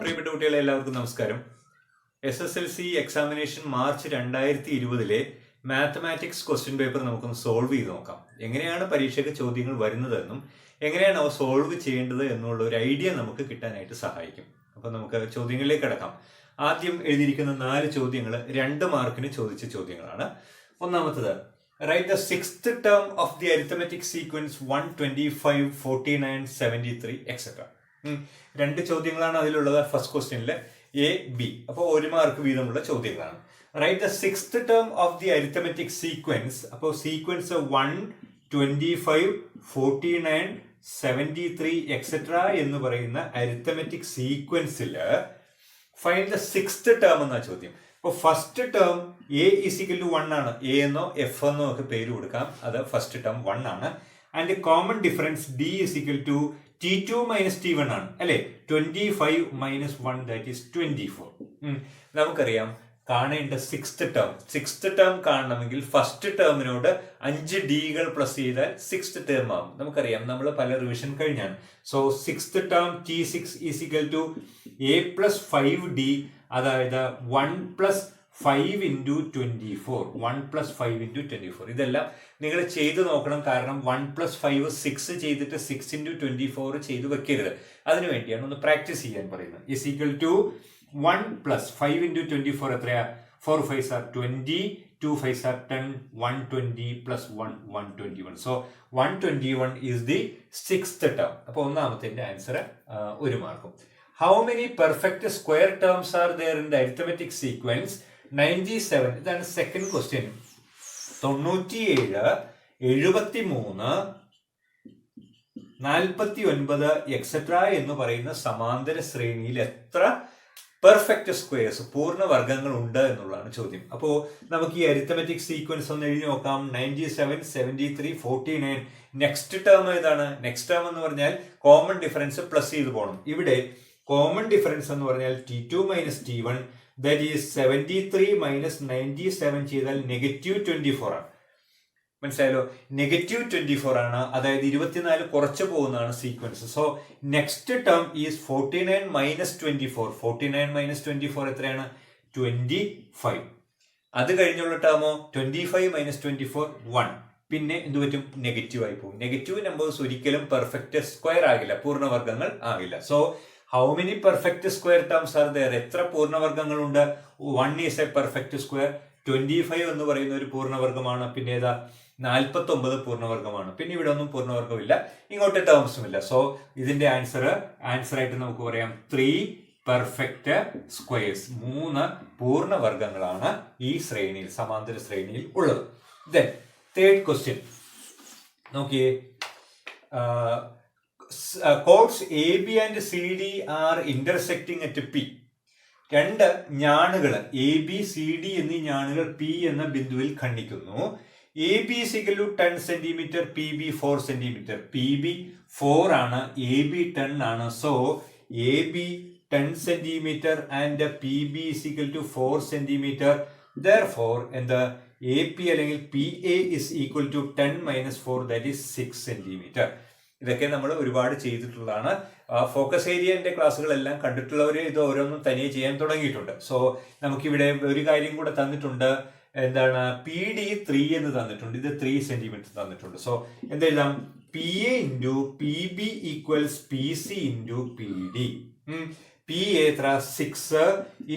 പ്രിയപ്പെട്ട കുട്ടികളെ എല്ലാവർക്കും നമസ്കാരം. SSLC examination March 2020 mathematics question paper നമുക്കൊന്ന് സോൾവ് ചെയ്ത് നോക്കാം. എങ്ങനെയാണ് പരീക്ഷയ്ക്ക് ചോദ്യങ്ങൾ വരുന്നതെന്നും എങ്ങനെയാണ് അവ സോൾവ് ചെയ്യേണ്ടത് എന്നുള്ള ഒരു ഐഡിയ നമുക്ക് കിട്ടാനായിട്ട് സഹായിക്കും. അപ്പം നമുക്ക് ചോദ്യങ്ങളിലേക്ക് കിടക്കാം. ആദ്യം എഴുതിയിരിക്കുന്ന 4 ചോദ്യങ്ങൾ 2 മാർക്കിന് ചോദിച്ച ചോദ്യങ്ങളാണ്. ഒന്നാമത്തത്, right the sixth term of the arithmetic sequence 125, 49, 73 etcetera. 2 ചോദ്യങ്ങളാണ് അതിലുള്ളത്. ഫസ്റ്റ് ക്വസ്റ്റ്യനിൽ A, B. അപ്പോൾ 1 മാർക്ക് വീതമുള്ള ചോദ്യങ്ങളാണ്. Write the sixth term of the arithmetic sequence. അപ്പോൾ സീക്വൻസ് 125, 49, 73 എക്സെട്ര എന്ന് പറയുന്ന അരിത്തമെറ്റിക് സീക്വൻസിൽ ഫൈൻഡ് ദ സിക്സ്ത് ടേം എന്ന ചോദ്യം. അപ്പോൾ ഫസ്റ്റ് ടേം A = 1 ആണ്. A എന്നോ F എന്നോ ഒക്കെ പേര് കൊടുക്കാം. അത് ഫസ്റ്റ് ടേം 1 ആണ്. And common difference D = T2 - T1 ആണ് അല്ലെ. 25 - 1 ദാറ്റ് ഈസ് 24. നമുക്കറിയാം കാണേണ്ട സിക്സ്ത് ടേം കാണണമെങ്കിൽ ഫസ്റ്റ് ടേമിനോട് 5 ഡികൾ പ്ലസ് ചെയ്താൽ സിക്സ്ത് ടേം ആവും. നമുക്കറിയാം, നമ്മൾ പല റിവിഷൻ കഴിഞ്ഞാണ്. So sixth term T6 = A + 5D, അതായത് 1 + 5 × 24. 1 + 5 × 24. ഇതെല്ലാം നിങ്ങൾ ചെയ്ത് നോക്കണം. കാരണം 1 + 5 6 ചെയ്തിട്ട് 6 × 24 ചെയ്ത് വെക്കരുത്. അതിനു വേണ്ടിയാണ് ഒന്ന് പ്രാക്ടീസ് ചെയ്യാൻ പറയുന്നത്. = 1 + 5 × 24 എത്രയാ? 4 5s are 20, 2 5s are 10, 120 + 1 121. So 121 is the sixth term. അപ്പോൾ ഒന്നാമത്തെ ആൻസർ 1 മാർക്കും. How many perfect square terms are there in the arithmetic sequence 97? ഇതാണ് സെക്കൻഡ് ക്വസ്റ്റ്യൻ. 97, 73, 49 എക്സെട്ര എന്ന് പറയുന്ന സമാന്തര ശ്രേണിയിൽ എത്ര പെർഫെക്റ്റ് സ്ക്വയേഴ്സ്, പൂർണ്ണവർഗങ്ങൾ ഉണ്ട് എന്നുള്ളതാണ് ചോദ്യം. അപ്പോൾ നമുക്ക് ഈ അരിത്തമെറ്റിക് സീക്വൻസ് ഒന്ന് എഴുതി നോക്കാം. 97, 73, 49. നെക്സ്റ്റ് ടേം ഏതാണ്? നെക്സ്റ്റ് ടേം എന്ന് പറഞ്ഞാൽ കോമൺ ഡിഫറൻസ് പ്ലസ് ചെയ്ത് പോകണം. ഇവിടെ കോമൺ ഡിഫറൻസ് എന്ന് പറഞ്ഞാൽ T2 - T1, ദാറ്റ് ഈസ് 73 - 97 ചെയ്താൽ -24 ആണ്. മനസ്സിലായല്ലോ? -24 ആണ്. അതായത് 24 കുറച്ച് പോകുന്നതാണ് sequence. So next term is 49 - 24. 49 - 24 എത്രയാണ്? 25. അത് കഴിഞ്ഞുള്ള ടേമോ 25 - 24 1. പിന്നെ എന്ത് പറ്റും? നെഗറ്റീവ് ആയി പോകും. നെഗറ്റീവ് നമ്പേഴ്സ് ഒരിക്കലും പെർഫെക്റ്റ് സ്ക്വയർ ആകില്ല, പൂർണ്ണവർഗങ്ങൾ ആകില്ല. So how many perfect square terms are there? എത്ര പൂർണ്ണവർഗങ്ങളുണ്ട്? 1 ഈസ് എ പെർഫെക്റ്റ് സ്ക്വയർ. 25 എന്ന് പറയുന്ന ഒരു പൂർണ്ണവർഗമാണ്. പിന്നെ ഏതാ? 49 പൂർണ്ണവർഗമാണ്. പിന്നെ ഇവിടെ ഒന്നും പൂർണ്ണവർഗമില്ല, ഇങ്ങോട്ട് ടേംസും ഇല്ല. സോ ഇതിന്റെ ആൻസർ ആയിട്ട് നമുക്ക് പറയാം 3 പെർഫെക്റ്റ് സ്ക്വയേഴ്സ്. 3 പൂർണ്ണവർഗങ്ങളാണ് ഈ ശ്രേണിയിൽ, സമാന്തര ശ്രേണിയിൽ ഉള്ളത്. ദെൻ തേർഡ് ക്വസ്റ്റ്യൻ നോക്കിയേ. chords AB and CD are intersecting at P. 2 ഞാണുകൾ ABCD എന്നീ ഞാണുകൾ P എന്ന ബിന്ദുവിൽ ഖണ്ഡിക്കുന്നു. AB = 10 cm, PB 4 cm. PB 4 ആണ്, AB 10 ആണ്. So AB 10 cm and PB = 4 cm. Therefore എന്താ? AP അല്ലെങ്കിൽ PA = 10 - 4, ദാറ്റ് ഈസ് 6 cm. ഇതൊക്കെ നമ്മൾ ഒരുപാട് ചെയ്തിട്ടുള്ളതാണ്. ഫോക്കസ് ഏരിയന്റെ ക്ലാസ്സുകളെല്ലാം കണ്ടിട്ടുള്ളവർ ഇത് ഓരോന്നും തനിയെ ചെയ്യാൻ തുടങ്ങിയിട്ടുണ്ട്. സോ നമുക്കിവിടെ ഒരു കാര്യം കൂടെ തന്നിട്ടുണ്ട്. എന്താണ്? PD 3 എന്ന് തന്നിട്ടുണ്ട്. ഇത് 3 cm തന്നിട്ടുണ്ട്. സോ എന്തെല്ലാം? PA × PB = PC × PD. PA എത്ര? 6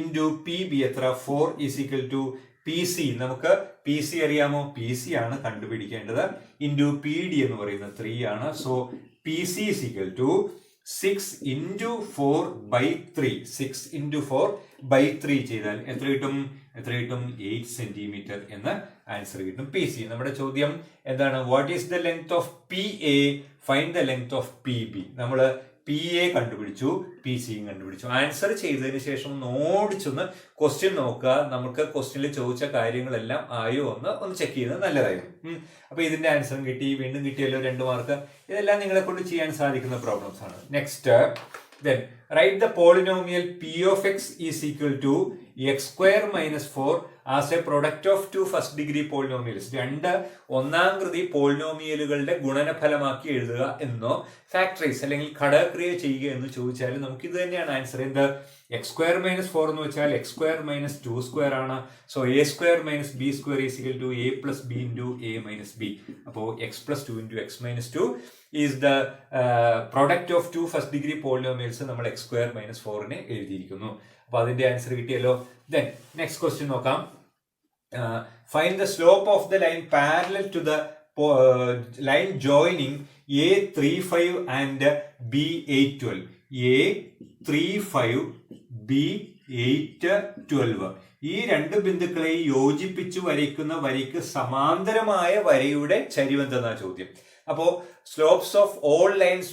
× PB എത്ര? 4 = PC. നമുക്ക് PC അറിയാമോ? PC ആണ് കണ്ടുപിടിക്കേണ്ടത്. PD എന്ന് പറയുന്നത് 3 ആണ്. So PC = 6 × 4/3. 6 × 4/3 ചെയ്താൽ എത്ര കിട്ടും? 8 cm എന്ന് ആൻസർ കിട്ടും. PC. നമ്മുടെ ചോദ്യം എന്താണ്? What is the length of PA? Find the length of PB. നമ്മൾ PA കണ്ടുപിടിച്ചു, PCയും കണ്ടുപിടിച്ചു. ആൻസർ ചെയ്തതിന് ശേഷം ഓടിച്ചൊന്ന് ക്വസ്റ്റ്യൻ നോക്കുക. നമുക്ക് ക്വസ്റ്റ്യനിൽ ചോദിച്ച കാര്യങ്ങളെല്ലാം ആയോ ഒന്ന് ചെക്ക് ചെയ്യുന്നത് നല്ലതായിരുന്നു. അപ്പൊ ഇതിന്റെ ആൻസറും കിട്ടി, വീണ്ടും കിട്ടിയല്ലോ 2 മാർക്ക്. ഇതെല്ലാം നിങ്ങളെ കൊണ്ട് ചെയ്യാൻ സാധിക്കുന്ന പ്രോബ്ലംസ് ആണ്. Next, then write the polynomial P of x is equal to x² - 4 as A product of two first degree polynomials, രണ്ട് ഒന്നാം കൃതി പോളിനോമിയലുകളുടെ ഗുണനഫലമാക്കി എഴുതുക എന്നോ ഫാക്ടറൈസ് അല്ലെങ്കിൽ ഘടകക്രിയ ചെയ്യുക എന്ന് ചോദിച്ചാൽ നമുക്ക് ഇത് തന്നെയാണ് ആൻസർ. എന്ത് എക്സ് സ്ക്വയർ മൈനസ് 4 എന്ന് വെച്ചാൽ എക്സ് സ്ക്വയർ മൈനസ് 2 സ്ക്വയർ ആണ്. So a square minus b square is equal to a plus b into a minus b. അപ്പോൾ x plus 2 into x minus 2 is the product of two first degree polynomials. നമ്മൾ x square minus 4നെ എഴുതിയിരിക്കുന്നു. അപ്പൊ അതിന്റെ answer കിട്ടിയല്ലോ. Then next question നോക്കാം. Find the slope of the line parallel to the line joining A35 and B812. A35 B812 ഈ രണ്ട് ബിന്ദുക്കളെ യോജിപ്പിച്ചു വരയ്ക്കുന്ന വരയ്ക്ക് സമാന്തരമായ വരയുടെ ചരിവ് എന്തെന്നാ ചോദ്യം. അപ്പോ slopes of all lines,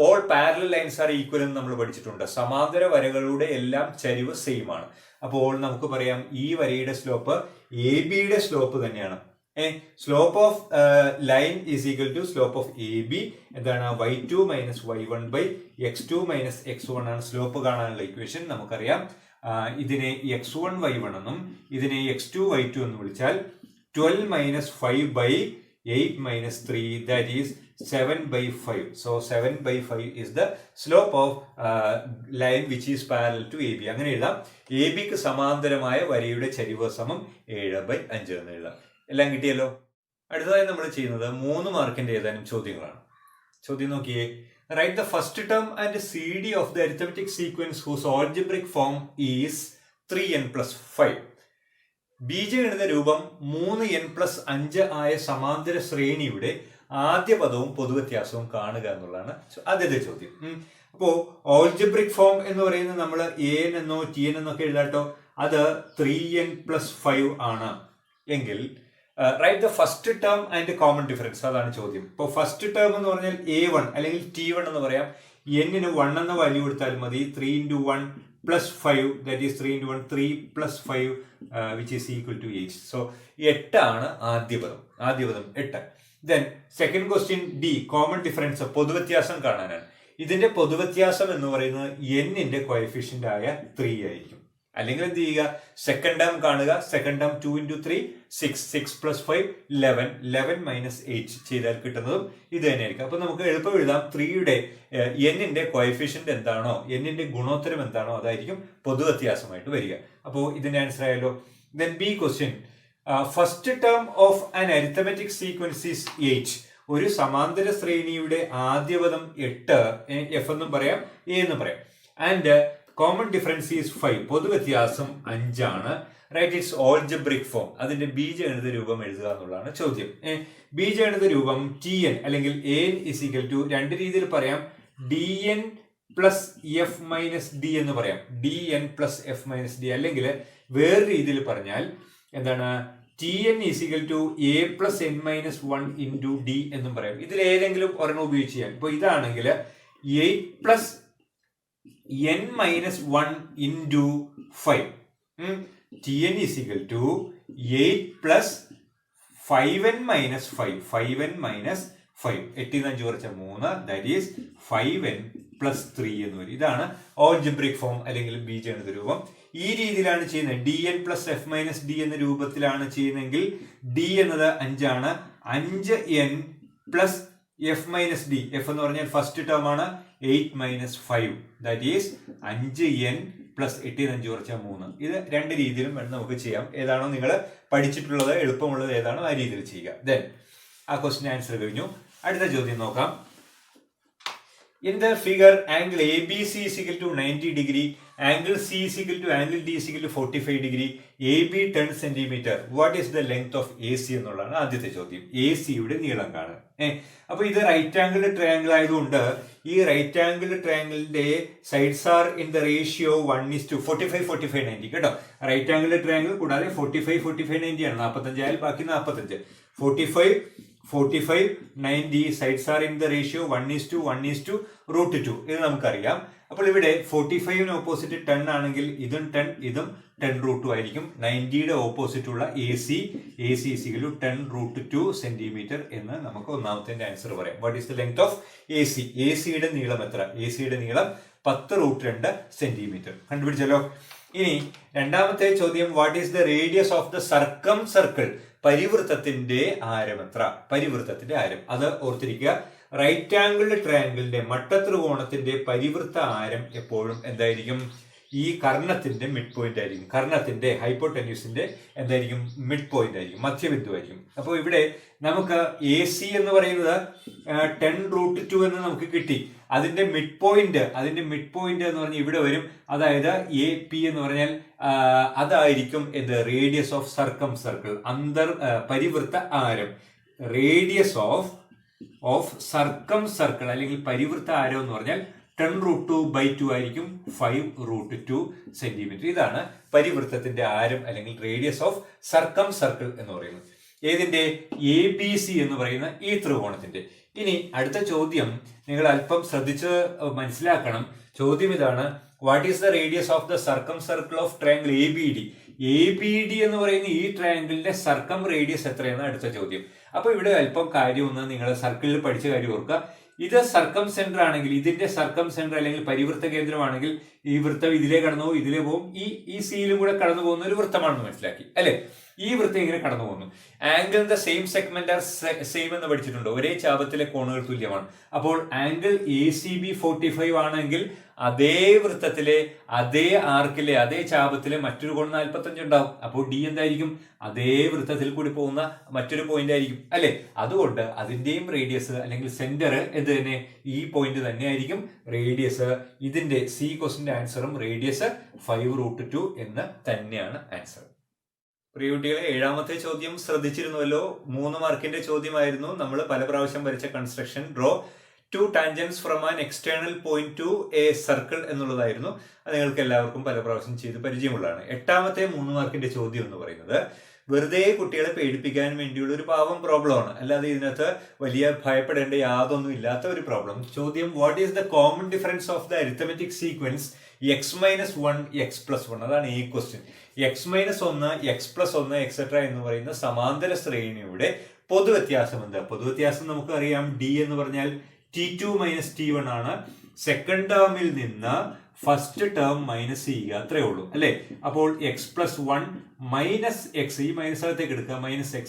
all parallel lines are equal എന്ന് നമ്മൾ പഠിച്ചിട്ടുണ്ട്. സമാന്തര വരകളുടെ എല്ലാം ചരിവ് സെയിം ആണ്. അപ്പോൾ നമുക്ക് പറയാം ഈ വരയുടെ സ്ലോപ്പ് എ ബിയുടെ സ്ലോപ്പ് തന്നെയാണ്. Slope of line is equal to slope of a b എന്താണ് y2 minus y1 by x2 minus x1 ആണ് സ്ലോപ്പ് കാണാനുള്ള ഇക്വേഷൻ. നമുക്കറിയാം ഇതിനെ x1 y1 എന്നും ഇതിനെ x2 y2 എന്ന് വിളിച്ചാൽ 12 minus 5 by 8 minus 3, that is 7 by 5. So 7 by 5 is the slope of line which is parallel to AB. അങ്ങനെ എഴുതാം. എ ബിക്ക് സമാന്തരമായ വരയുടെ ചരിവ് സമം 7/5 എന്ന് എഴുതാം. എല്ലാം കിട്ടിയല്ലോ. അടുത്തതായി നമ്മൾ ചെയ്യുന്നത് 3 മാർക്കിന്റെ ഏതാനും ചോദ്യങ്ങളാണ്. ചോദ്യം നോക്കിയേ. Right the first term and CD of the arithmetic sequence whose algebraic form is 3n + 5. ബീജഗണിത രൂപം 3n+5 ആയ സമാന്തര ശ്രേണിയുടെ ആദ്യ പദവും പൊതുവ്യത്യാസവും കാണുക എന്നുള്ളതാണ് ആദ്യത്തെ ചോദ്യം. അപ്പോ ഓൾജിബ്രിക് ഫോം എന്ന് പറയുന്നത് നമ്മൾ an എന്നോ tn എന്നൊക്കെ എഴുതാട്ടോ. അത് 3n+5 ആണ് എങ്കിൽ right the first term and common difference, അതാണ് ചോദ്യം. ഇപ്പോൾ ഫസ്റ്റ് ടേം എന്ന് പറഞ്ഞാൽ a1 അല്ലെങ്കിൽ t1 എന്ന് പറയാം. n-ന് 1 എന്ന വാല്യൂ കൊടുത്താൽ മതി. 3 × 1 + 5, that is 3 × 1 3 + 5 which is equal to 8. So 8 ആണ് ആദ്യ പദം 8. Then second question D, common difference, പൊതുവ്യത്യാസം കാണാനാണ്. ഇതിന്റെ പൊതുവ്യത്യാസം എന്ന് പറയുന്നത് n-ന്റെ കോഎഫിഷ്യന്റ് ആയ 3 ആയിരിക്കും. അല്ലെങ്കിൽ എന്ത് ചെയ്യുക, സെക്കൻഡ് ടേം കാണുക. സെക്കൻഡ് ടേം 2 × 3 6, 6 + 5 11, 11 - 8 ചെയ്താൽ കിട്ടുന്നതും ഇത് തന്നെയായിരിക്കും. അപ്പൊ നമുക്ക് എളുപ്പം എഴുതാം. 3യുടെ n-ന്റെ കോഎഫിഷ്യന്റ് എന്താണോ, n-ന്റെ ഗുണോത്തരം എന്താണോ അതായിരിക്കും പൊതുവ്യത്യാസമായിട്ട് വരിക. അപ്പോൾ ഇതിന്റെ ആൻസർ ആയല്ലോ. Then B question, first term of an arithmetic sequence is 8. ഒരു സമാന്തര ശ്രേണിയുടെ ആദ്യ പദം 8, f എന്നും പറയാം a എന്നും പറയാം. ആൻഡ് കോമൺ ഡിഫറൻസ് ഈസ് 5, പൊതുവ്യത്യാസം 5 ആണ്. Right it's algebraic form. അതിന്റെ ബീജഗണിത രൂപം എഴുതുക എന്നുള്ളതാണ് ചോദ്യം. ബീജഗണിത രൂപം tn അല്ലെങ്കിൽ an is equal to രണ്ട് രീതിയിൽ പറയാം. dn plus F minus D എന്ന് പറയാം. dn plus F minus D. അല്ലെങ്കിൽ വേറെ രീതിയിൽ പറഞ്ഞാൽ എന്താണ്, tn is equal to a plus n minus 1 into D എന്നും പറയാം. ഇതിൽ ഏതെങ്കിലും ഒരെണ്ണം ഉപയോഗിച്ച് ചെയ്യാം. ഇപ്പൊ ഇതാണെങ്കിൽ 8 plus n minus 1 into 5. tn is equal to 8 plus 5n minus 5. 5n minus 5. 8 ന് 5 കുറച്ച 3, ദാറ്റ് ഈസ് 5n പ്ലസ് 3 എന്ന് വരും. ഇതാണ് ഓൾജിബ്രിക് ഫോം അല്ലെങ്കിൽ ബീജഗണിത രൂപം. ഈ രീതിയിലാണ് ചെയ്യുന്നത്. dn plus F minus D എന്ന രൂപത്തിലാണ് ചെയ്യുന്നതെങ്കിൽ d എന്നത് 5 ആണ്. 5n plus F minus D, F എന്ന് പറഞ്ഞാൽ ഫസ്റ്റ് ടേം ആണ്. 8 minus 5, that is 5n plus 8 ന് 5 കുറച്ച 3. ഇത് രണ്ട് രീതിയിലും നമുക്ക് ചെയ്യാം. ഏതാണോ നിങ്ങൾ പഠിച്ചിട്ടുള്ളത്, എളുപ്പമുള്ളത് ഏതാണോ ആ രീതിയിൽ ചെയ്യുക. ദെൻ ആ ക്വസ്റ്റിന് ആൻസർ കഴിഞ്ഞു. അടുത്ത ചോദ്യം നോക്കാം. In the figure, angle ABC is equal to 90 degree, angle C is equal to angle D is equal to 45 degree, AB 10 centimeter. What is the length of AC എന്നുള്ളതാണ് ആദ്യത്തെ ചോദ്യം. AC-യുടെ നീളം കാണുക. അപ്പൊ ഇത് റൈറ്റ് ആംഗിൾ ട്രയാംഗിൾ ആയതുകൊണ്ട് ഈ right angle ട്രയാംഗിളിന്റെ sides are in the ratio 1:45, 45, 90 കേട്ടോ. റൈറ്റ് ആംഗിൾ ട്രയാംഗിൾ കൂടാതെ 45, 45, 90 ആണ്. 45 ആയാൽ ബാക്കി 45. 45, 90 sides are in the ratio 1:1:√2. ഇത് നമുക്കറിയാം. അപ്പോൾ ഇവിടെ 45-ന് ഓപ്പോസിറ്റ് 10 ആണെങ്കിൽ ഇതും 10, ഇതും 10√2 ആയിരിക്കും. 90-യുടെ ഓപ്പോസിറ്റ് ഉള്ള AC is equal to 10√2 centimetre എന്ന് നമുക്ക് ഒന്നാമത്തെ ആൻസർ പറയാം. What is the length of AC? AC-യുടെ നീളം എത്ര? AC-യുടെ നീളം 10√2 സെന്റിമീറ്റർ. കണ്ടുപിടിച്ചല്ലോ. ഇനി രണ്ടാമത്തെ ചോദ്യം, what is the radius of the circumcircle? പരിവൃത്തത്തിന്റെ ആരം എത്ര? പരിവൃത്തത്തിന്റെ ആരം അത് ഓർത്തിരിക്കുക. റൈറ്റ് ആംഗിൾ ട്രയാംഗിളിന്റെ മട്ടത്രികോണത്തിന്റെ പരിവൃത്ത ആരം എപ്പോഴും എന്തായിരിക്കും? ഈ കർണത്തിന്റെ മിഡ് പോയിന്റ് ആയിരിക്കും. കർണത്തിന്റെ ഹൈപ്പോടെന്യൂസിന്റെ എന്തായിരിക്കും? മിഡ് പോയിന്റ് ആയിരിക്കും, മധ്യബിന്ദു ആയിരിക്കും. അപ്പോൾ ഇവിടെ നമുക്ക് എ സി എന്ന് പറയുന്നത് 10√2 എന്ന് നമുക്ക് കിട്ടി. അതിന്റെ മിഡ് പോയിന്റ് എന്ന് പറഞ്ഞാൽ ഇവിടെ വരും. അതായത് എ പി എന്ന് പറഞ്ഞാൽ അതായിരിക്കും എന്ത്? റേഡിയസ് ഓഫ് സർക്കം സർക്കിൾ, പരിവൃത്ത ആരം. റേഡിയസ് ഓഫ് സർക്കം സർക്കിൾ അല്ലെങ്കിൽ പരിവൃത്ത ആരം എന്ന് പറഞ്ഞാൽ 10√2/2 ആയിരിക്കും, 5√2 സെന്റിമീറ്റർ. ഇതാണ് പരിവൃത്തത്തിന്റെ ആരം അല്ലെങ്കിൽ റേഡിയസ് ഓഫ് സർക്കം സർക്കിൾ എന്ന് പറയുന്നത്. ഏതിന്റെ? എ ബി സി എന്ന് പറയുന്ന ഈ ത്രികോണത്തിന്റെ. ഇനി അടുത്ത ചോദ്യം നിങ്ങൾ അല്പം ശ്രദ്ധിച്ച് മനസ്സിലാക്കണം. ചോദ്യം ഇതാണ്, what is the radius of the circumcircle of triangle A B D? A B D എന്ന് പറയുന്ന ഈ ട്രയാംഗിളിന്റെ സർക്കം റേഡിയസ് എത്രയാണ് അടുത്ത ചോദ്യം. അപ്പൊ ഇവിടെ അല്പം കാര്യം ഒന്ന് നിങ്ങൾ സർക്കിളിൽ പഠിച്ച കാര്യം ഓർക്കുക. ഇത് സർക്കം സെന്റർ ആണെങ്കിൽ, ഇതിന്റെ സർക്കം സെന്റർ അല്ലെങ്കിൽ പരിവൃത്ത കേന്ദ്രമാണെങ്കിൽ ഈ വൃത്തം ഇതിലേ കടന്നു പോകും, ഇതിലേ പോകും, ഈ സിയിലും കൂടെ കടന്നു പോകുന്ന ഒരു വൃത്തമാണെന്ന് മനസ്സിലാക്കി അല്ലെ? ഈ വൃത്തം ഇങ്ങനെ കടന്നു പോകുന്നു. Angle the same segment are same എന്ന് പഠിച്ചിട്ടുണ്ട്. ഒരേ ചാപത്തിലെ കോണുകൾ തുല്യമാണ്. അപ്പോൾ ആംഗിൾ എ സി ബി 45 ആണെങ്കിൽ അതേ വൃത്തത്തിലെ അതേ ആർക്കിലെ അതേ ചാപത്തിലെ മറ്റൊരു കോൺ 45 ഉണ്ടാവും. അപ്പോൾ ഡി എന്തായിരിക്കും? അതേ വൃത്തത്തിൽ കൂടി പോകുന്ന മറ്റൊരു പോയിന്റ് ആയിരിക്കും അല്ലെ? അതുകൊണ്ട് അതിന്റെയും റേഡിയസ് അല്ലെങ്കിൽ സെന്റർ എന്ത് തന്നെ? ഈ പോയിന്റ് തന്നെ ആയിരിക്കും റേഡിയസ്. ഇതിന്റെ സി ക്വസ്റ്റിന്റെ ആൻസറും റേഡിയസ് 5√2 എന്ന് തന്നെയാണ് ആൻസർ. പ്രിയകുട്ടികളെ, ഏഴാമത്തെ ചോദ്യം ശ്രദ്ധിച്ചിരുന്നുവല്ലോ. 3 മാർക്കിന്റെ ചോദ്യമായിരുന്നു. നമ്മൾ പല പ്രാവശ്യം വരച്ച construction draw 2 tangents from an external point two A circle എന്നുള്ളതായിരുന്നു. അത് നിങ്ങൾക്ക് എല്ലാവർക്കും പല പ്രാവശ്യം ചെയ്ത് പരിചയമുള്ളതാണ്. 8ാമത്തെ 3 മാർക്കിന്റെ ചോദ്യം എന്ന് പറയുന്നത് വെറുതെ കുട്ടികളെ പേടിപ്പിക്കാൻ വേണ്ടിയുള്ള ഒരു പാവം പ്രോബ്ലമാണ്. അല്ലാതെ ഇതിനകത്ത് വലിയ ഭയപ്പെടേണ്ട യാതൊന്നും ഇല്ലാത്ത ഒരു പ്രോബ്ലം. ചോദ്യം, what is the common difference of the arithmetic sequence x-1 x+1? അതാണ് ഈ ക്വസ്റ്റ്യൻ. x-1 x+1 എക്സെട്ര എന്ന് പറയുന്ന സമാന്തര ശ്രേണിയുടെ പൊതുവ്യത്യാസം എന്താ? പൊതുവ്യത്യാസം നമുക്കറിയാം, ഡി എന്ന് പറഞ്ഞാൽ T2 - T1 ആണ്. സെക്കൻഡ് ടേമിൽ നിന്ന് ഫസ്റ്റ് ടേം മൈനസ് ചെയ്യുക, അത്രേ ഉള്ളൂ അല്ലെ? അപ്പോൾ x+1 - x, ഈ മൈനസ് അകത്തേക്ക് എടുക്കുക, -x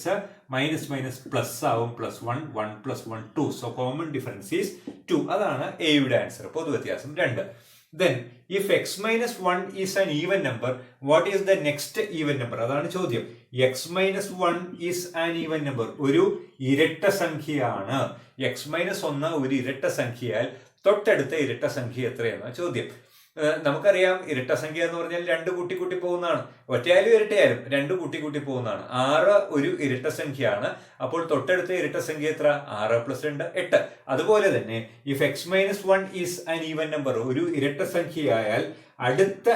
മൈനസ് പ്ലസ് ആവും, +1 1 + 1 2. So common difference is 2. അതാണ് എയുടെ answer, പൊതുവ്യത്യാസം 2. Then if x-1 is an even number, what is the next even number? അതാണ് ചോദ്യം. x-1 is an even number, ഒരു ഇരട്ട സംഖ്യയാണ്. x-1 ഒരു ഇരട്ട സംഖ്യയാൽ തൊട്ടടുത്ത ഇരട്ട സംഖ്യ എത്രയാണ് ചോദ്യം. നമുക്കറിയാം, ഇരട്ട സംഖ്യ എന്ന് പറഞ്ഞാൽ 2 കൂട്ടി പോകുന്നതാണ്. ഒറ്റയായാലും ഇരട്ടയായാലും 2 കൂട്ടി പോകുന്നതാണ്. 6 ഒരു ഇരട്ട സംഖ്യയാണ്. അപ്പോൾ തൊട്ടടുത്ത ഇരട്ട സംഖ്യ എത്ര? 6 + 2 8. അതുപോലെ തന്നെ if x-1 is an even number, ഒരു ഇരട്ട സംഖ്യയായാൽ അടുത്ത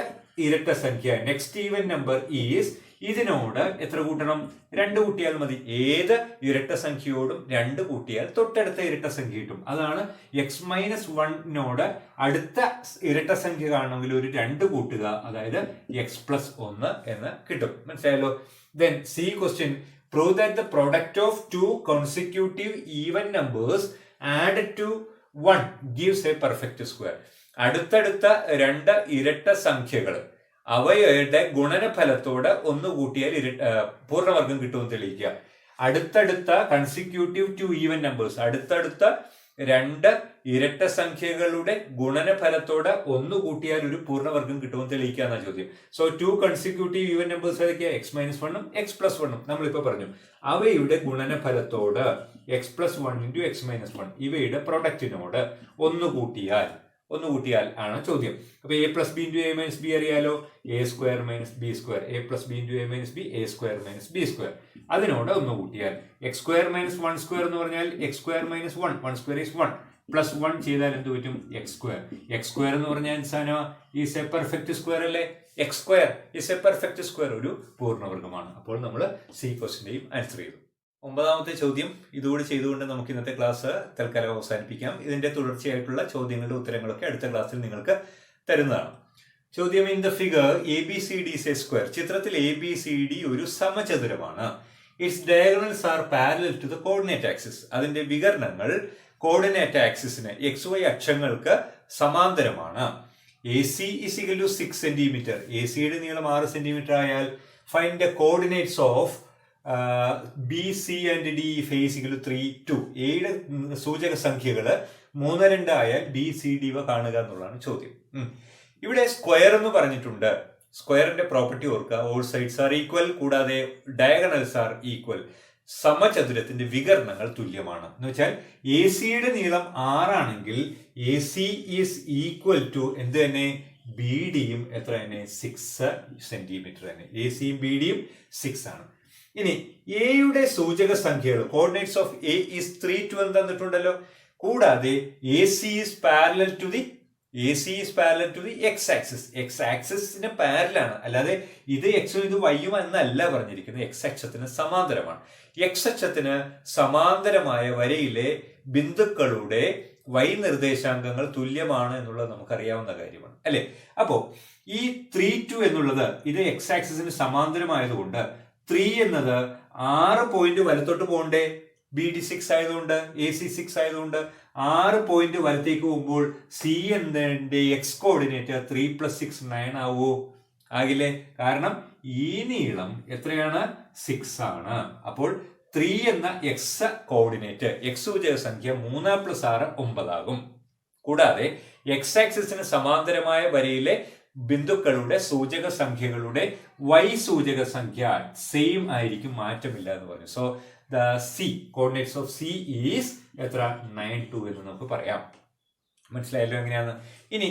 ഇരട്ട സംഖ്യ നെക്സ്റ്റ് ഈവൻ നമ്പർ ഈസ്, ഇതിനോട് എത്ര കൂട്ടണം? 2 കൂട്ടിയാൽ മതി. ഏത് ഇരട്ട സംഖ്യയോടും 2 കൂട്ടിയാൽ തൊട്ടടുത്ത ഇരട്ട സംഖ്യ കിട്ടും. അതാണ് x-1 അടുത്ത ഇരട്ട സംഖ്യ കാണണമെങ്കിൽ ഒരു 2 കൂട്ടുക, അതായത് x+1 എന്ന് കിട്ടും. മനസ്സിലായല്ലോ? Then C question, prove that the product of 2 consecutive even numbers added to 1 gives a perfect square. അടുത്തടുത്ത 2 ഇരട്ട സംഖ്യകൾ അവയുടെ ഗുണനഫലത്തോട് 1 കൂട്ടിയാൽ പൂർണ്ണവർഗം കിട്ടുമെന്ന് തെളിയിക്കുക. അടുത്തടുത്ത കൺസിക്യൂട്ടീവ് 2 ഈവൻ നമ്പേഴ്സ്, അടുത്തടുത്ത 2 ഇരട്ട സംഖ്യകളുടെ ഗുണനഫലത്തോട് 1 കൂട്ടിയാൽ ഒരു പൂർണ്ണവർഗം കിട്ടുമെന്ന് തെളിയിക്കുക എന്ന ചോദ്യം. സോ 2 കൺസിക്യൂട്ടീവ് ഈവൻ നമ്പേഴ്സ് ഏതൊക്കെയാ? x-1 x+1. നമ്മളിപ്പോ പറഞ്ഞു അവയുടെ ഗുണനഫലത്തോട് x+1 × x-1 ഇവയുടെ പ്രൊഡക്റ്റിനോട് 1 കൂട്ടിയാൽ ആണ് ചോദ്യം. അപ്പൊ a + b × a - b അറിയാലോ, a² - b², a + b × a - b a² - b². അതിനോട് 1 കൂട്ടിയാൽ x² - 1² എന്ന് പറഞ്ഞാൽ x² - 1 1² is 1 +1 ചെയ്താൽ എന്ത് പറ്റും? x² എന്ന് പറഞ്ഞാൽ ഈസ് എ പെർഫെക്റ്റ് സ്ക്വയർ അല്ലേ? x² is a perfect square, ഒരു പൂർണ്ണവർഗമാണ്. അപ്പോൾ നമ്മൾ സി ക്വസ്റ്റിന്റെയും ആൻസർ ചെയ്തു. 9ാമത്തെ ചോദ്യം ഇതുകൂടി ചെയ്തുകൊണ്ട് നമുക്ക് ഇന്നത്തെ ക്ലാസ് തൽക്കാലം അവസാനിപ്പിക്കാം. ഇതിന്റെ തുടർച്ചയായിട്ടുള്ള ചോദ്യങ്ങളുടെ ഉത്തരങ്ങളൊക്കെ അടുത്ത ക്ലാസ്സിൽ നിങ്ങൾക്ക് തരുന്നതാണ്. ചോദ്യം, in the figure ABCD is a square. ചിത്രത്തിൽ ABCD ഒരു സമചതുരമാണ്. Its diagonals are parallel to the coordinate axis. അതിന്റെ വികരണങ്ങൾ കോർഡിനേറ്റ് ആക്സിസിന് XY അക്ഷങ്ങൾക്ക് സമാന്തരമാണ്. AC is equal to 6 centimetre. AC യുടെ നീളം 6 സെന്റിമീറ്റർ ആയാൽ find the coordinates of BC and D face equal to 3, 2. എയുടെ സൂചക സംഖ്യകൾ 3, 2 ആയാൽ BCD കാണുക എന്നുള്ളതാണ് ചോദ്യം. ഇവിടെ സ്ക്വയർ എന്ന് പറഞ്ഞിട്ടുണ്ട്. സ്ക്വയറിന്റെ പ്രോപ്പർട്ടി ഓർക്കുക, ഓൾ സൈഡ്സ് ആർ ഈക്വൽ, കൂടാതെ ഡയഗണൽസ് ആർ ഈക്വൽ. സമചതുരത്തിന്റെ വികരണങ്ങൾ തുല്യമാണ് എന്ന് വെച്ചാൽ AC യുടെ നീളം 6 ആണെങ്കിൽ AC ഈസ് ഈക്വൽ ടു എന്ത് തന്നെ, BD യും എത്ര തന്നെ, 6 സെന്റിമീറ്റർ തന്നെ. AC യും BD യും 6 ആണ്. ഇനി എയുടെ സൂചക സംഖ്യകൾ കോർഡിനേറ്റ്സ് ഓഫ് A ഈസ് 3, 2 എന്ന് തന്നിട്ടുണ്ടല്ലോ. കൂടാതെ AC is parallel to the x axis. x ആക്സിസിന് പാരലാണ്, അല്ലാതെ ഇത് എക്സും ഇത് വൈയും എന്നല്ല പറഞ്ഞിരിക്കുന്നത്. x അക്ഷത്തിന് സമാന്തരമാണ്. x അക്ഷത്തിന് സമാന്തരമായ വരയിലെ ബിന്ദുക്കളുടെ y നിർദ്ദേശാങ്കങ്ങൾ തുല്യമാണ് എന്നുള്ളത് നമുക്കറിയാവുന്ന കാര്യമാണ്, അല്ലെ? അപ്പോ ഈ 3, 2 എന്നുള്ളത് ഇത് x ആക്സിസിന് സമാന്തരമായതുകൊണ്ട് 3 എന്നത് 6 പോയിന്റ് വലത്തോട്ട് പോകണ്ടേ? BD 6 ആയതുകൊണ്ട്, AC 6 ആയതുകൊണ്ട് 6 പോയിന്റ് വലത്തേക്ക് പോകുമ്പോൾ C എന്നതിന്റെ എക്സ് കോർഡിനേറ്റ് 3 + 6 9 ആവോ? ആകില്ലേ? കാരണം ഈ നീളം എത്രയാണ്? 6 ആണ്. അപ്പോൾ 3 എന്ന എക്സ് കോർഡിനേറ്റ്, എക്സ് സൂചക സംഖ്യ 3 + 6 9 ആകും. കൂടാതെ എക്സ് ആക്സിസിന് സമാന്തരമായ വരയിലെ ബിന്ദുക്കളുടെ സൂചക സംഖ്യകളുടെ y സൂചക സംഖ്യ സെയിം ആയിരിക്കും, മാറ്റമില്ല എന്ന് പറഞ്ഞു. So the C coordinates of C is എത്ര? 9, 2 എന്ന് നമുക്ക് പറയാം. മനസ്സിലായല്ലോ എങ്ങനെയാന്ന്? ഇനി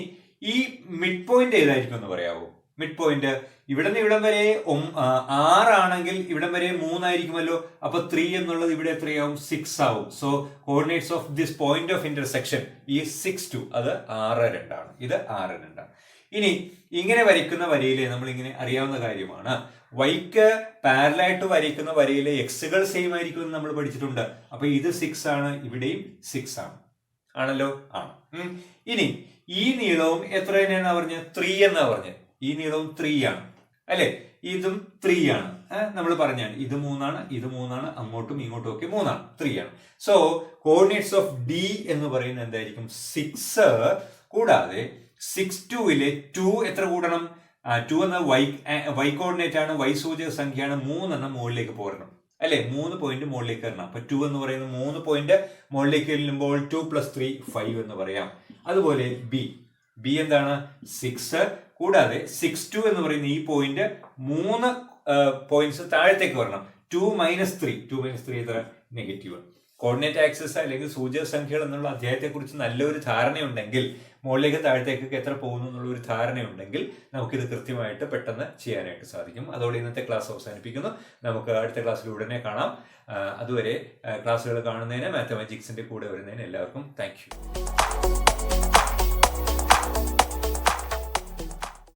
ഈ മിഡ് പോയിന്റ് ഏതായിരിക്കും എന്ന് പറയാവോ? മിഡ് പോയിന്റ് ഇവിടെ നിന്ന് ഇവിടം വരെ 6 ആണെങ്കിൽ ഇവിടം വരെ 3 ആയിരിക്കുമല്ലോ. അപ്പൊ 3 എന്നുള്ളത് ഇവിടെ എത്രയാവും? 6 ആവും. So coordinates of this point of intersection ഈ 6, 2 അത് 6, 2 ആണ്. ഇത് 6, 2 ആണ്. ഇനി ഇങ്ങനെ വരയ്ക്കുന്ന വരയിലെ നമ്മൾ ഇങ്ങനെ അറിയാവുന്ന കാര്യമാണ്, വൈക്ക് പാരലായിട്ട് വരയ്ക്കുന്ന വരയിലെ എക്സുകൾ സെയിം ആയിരിക്കും എന്ന് നമ്മൾ പഠിച്ചിട്ടുണ്ട്. അപ്പൊ ഇത് 6 ആണ്, ഇവിടെയും 6 ആണ്, ആണല്ലോ? ആണ്. ഇനി ഈ നീളവും എത്ര തന്നെയാണ് പറഞ്ഞത്? 3 എന്നാ പറഞ്ഞത്. ഈ നീളവും 3 ആണ്, അല്ലെ? ഇതും 3 ആണ്. നമ്മൾ പറഞ്ഞാണ് ഇത് 3 ആണ്, ഇത് 3 ആണ്, അങ്ങോട്ടും ഇങ്ങോട്ടും ഒക്കെ 3 ആണ്, 3 ആണ്. സോ കോർഡിനേറ്റ്സ് ഓഫ് D എന്ന് പറയുന്നത് എന്തായിരിക്കും? 6. കൂടാതെ 6, 2 2 എത്ര കൂടണം? 2 എന്ന y കോർഡിനേറ്റ് ആണ്, y സൂചക സംഖ്യയാണ്. 3 എന്ന മുകളിലേക്ക് പോരണം, അല്ലെ? 3 പോയിന്റ് മുകളിലേക്ക് വരണം. അപ്പൊ 2 എന്ന് പറയുന്നത് 3 പോയിന്റ് മുകളിലേക്ക് വരുമ്പോൾ 2 + 3 5 എന്ന് പറയാം. അതുപോലെ B എന്താണ്? 6. കൂടാതെ 6, 2 എന്ന് പറയുന്ന ഈ പോയിന്റ് 3 പോയിന്റ്സ് താഴത്തേക്ക് വരണം. 2 - 3 എത്ര? നെഗറ്റീവ്. കോർഡിനേറ്റ് ആക്സിസ് അല്ലെങ്കിൽ സൂചക സംഖ്യകൾ എന്നുള്ള അധ്യായത്തെ കുറിച്ച് നല്ലൊരു ധാരണയുണ്ടെങ്കിൽ, മുകളിലേക്ക് താഴത്തേക്കൊക്കെ എത്ര പോകുന്നു എന്നുള്ള ഒരു ധാരണയുണ്ടെങ്കിൽ നമുക്കിത് കൃത്യമായിട്ട് പെട്ടെന്ന് ചെയ്യാനായിട്ട് സാധിക്കും. അതോടെ ഇന്നത്തെ ക്ലാസ് അവസാനിപ്പിക്കുന്നു. നമുക്ക് അടുത്ത ക്ലാസ്സിൽ ഉടനെ കാണാം. അതുവരെ ക്ലാസ്സുകൾ കാണുന്നതിന്, മാത്തമാറ്റിക്സിന്റെ കൂടെ വരുന്നതിന് എല്ലാവർക്കും താങ്ക് യു.